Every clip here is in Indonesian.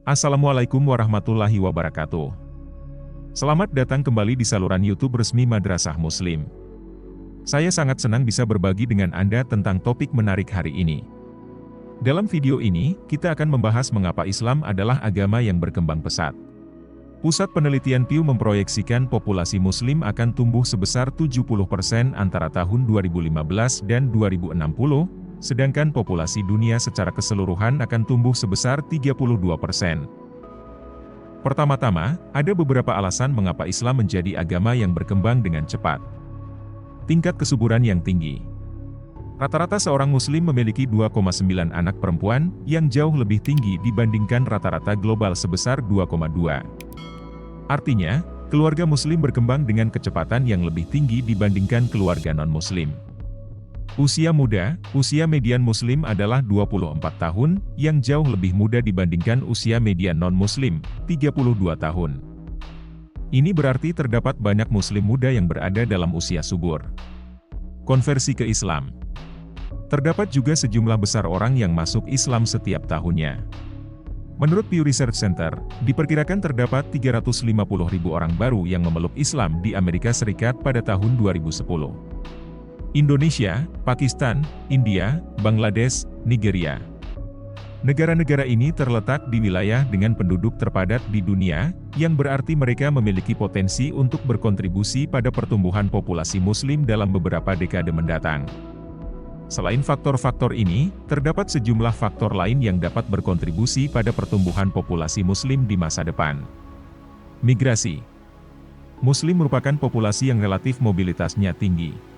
Assalamualaikum warahmatullahi wabarakatuh. Selamat datang kembali di saluran YouTube resmi Madrasah Muslim. Saya sangat senang bisa berbagi dengan Anda tentang topik menarik hari ini. Dalam video ini, kita akan membahas mengapa Islam adalah agama yang berkembang pesat. Pusat Penelitian Pew memproyeksikan populasi Muslim akan tumbuh sebesar 70% antara tahun 2015 dan 2060, sedangkan populasi dunia secara keseluruhan akan tumbuh sebesar 32%. Pertama-tama, ada beberapa alasan mengapa Islam menjadi agama yang berkembang dengan cepat. Tingkat kesuburan yang tinggi. Rata-rata seorang Muslim memiliki 2,9 anak perempuan, yang jauh lebih tinggi dibandingkan rata-rata global sebesar 2,2. Artinya, keluarga Muslim berkembang dengan kecepatan yang lebih tinggi dibandingkan keluarga non-Muslim. Usia muda, usia median Muslim adalah 24 tahun, yang jauh lebih muda dibandingkan usia median non-Muslim, 32 tahun. Ini berarti terdapat banyak Muslim muda yang berada dalam usia subur. Konversi ke Islam. Terdapat juga sejumlah besar orang yang masuk Islam setiap tahunnya. Menurut Pew Research Center, diperkirakan terdapat 350.000 orang baru yang memeluk Islam di Amerika Serikat pada tahun 2010. Indonesia, Pakistan, India, Bangladesh, Nigeria. Negara-negara ini terletak di wilayah dengan penduduk terpadat di dunia, yang berarti mereka memiliki potensi untuk berkontribusi pada pertumbuhan populasi Muslim dalam beberapa dekade mendatang. Selain faktor-faktor ini, terdapat sejumlah faktor lain yang dapat berkontribusi pada pertumbuhan populasi Muslim di masa depan. Migrasi. Muslim merupakan populasi yang relatif mobilitasnya tinggi.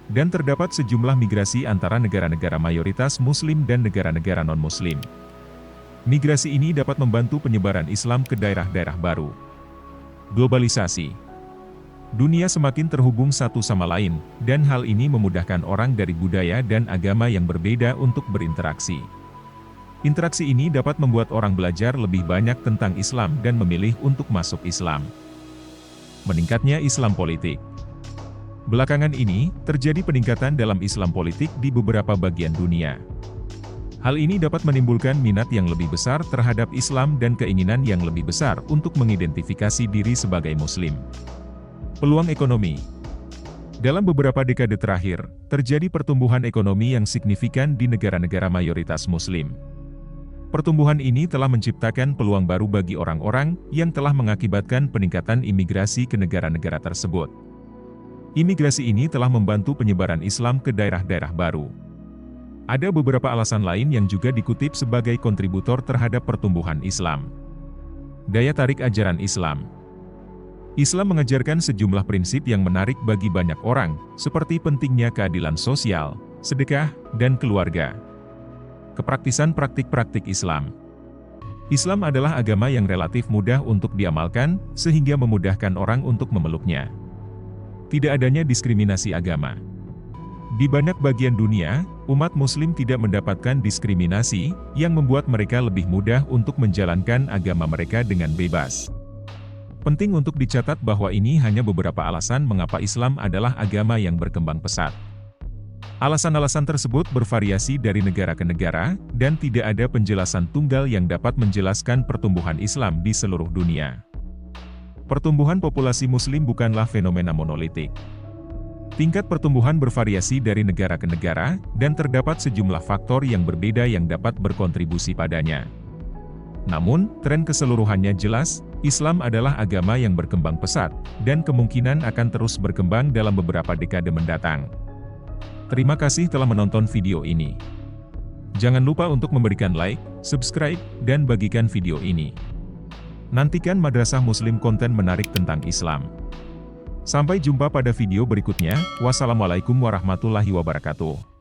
Dan terdapat sejumlah migrasi antara negara-negara mayoritas Muslim dan negara-negara non-Muslim. Migrasi ini dapat membantu penyebaran Islam ke daerah-daerah baru. Globalisasi. Dunia semakin terhubung satu sama lain, dan hal ini memudahkan orang dari budaya dan agama yang berbeda untuk berinteraksi. Interaksi ini dapat membuat orang belajar lebih banyak tentang Islam dan memilih untuk masuk Islam. Meningkatnya Islam politik. Belakangan ini, terjadi peningkatan dalam Islam politik di beberapa bagian dunia. Hal ini dapat menimbulkan minat yang lebih besar terhadap Islam dan keinginan yang lebih besar untuk mengidentifikasi diri sebagai Muslim. Peluang ekonomi. Dalam beberapa dekade terakhir, terjadi pertumbuhan ekonomi yang signifikan di negara-negara mayoritas Muslim. Pertumbuhan ini telah menciptakan peluang baru bagi orang-orang yang telah mengakibatkan peningkatan imigrasi ke negara-negara tersebut. Imigrasi ini telah membantu penyebaran Islam ke daerah-daerah baru. Ada beberapa alasan lain yang juga dikutip sebagai kontributor terhadap pertumbuhan Islam. Daya tarik ajaran Islam. Islam mengajarkan sejumlah prinsip yang menarik bagi banyak orang, seperti pentingnya keadilan sosial, sedekah, dan keluarga. Kepraktisan praktik-praktik Islam. Islam adalah agama yang relatif mudah untuk diamalkan, sehingga memudahkan orang untuk memeluknya. Tidak adanya diskriminasi agama. Di banyak bagian dunia, umat Muslim tidak mendapatkan diskriminasi, yang membuat mereka lebih mudah untuk menjalankan agama mereka dengan bebas. Penting untuk dicatat bahwa ini hanya beberapa alasan mengapa Islam adalah agama yang berkembang pesat. Alasan-alasan tersebut bervariasi dari negara ke negara, dan tidak ada penjelasan tunggal yang dapat menjelaskan pertumbuhan Islam di seluruh dunia. Pertumbuhan populasi Muslim bukanlah fenomena monolitik. Tingkat pertumbuhan bervariasi dari negara ke negara, dan terdapat sejumlah faktor yang berbeda yang dapat berkontribusi padanya. Namun, tren keseluruhannya jelas, Islam adalah agama yang berkembang pesat, dan kemungkinan akan terus berkembang dalam beberapa dekade mendatang. Terima kasih telah menonton video ini. Jangan lupa untuk memberikan like, subscribe, dan bagikan video ini. Nantikan Madrasah Muslim konten menarik tentang Islam. Sampai jumpa pada video berikutnya. Wassalamualaikum warahmatullahi wabarakatuh.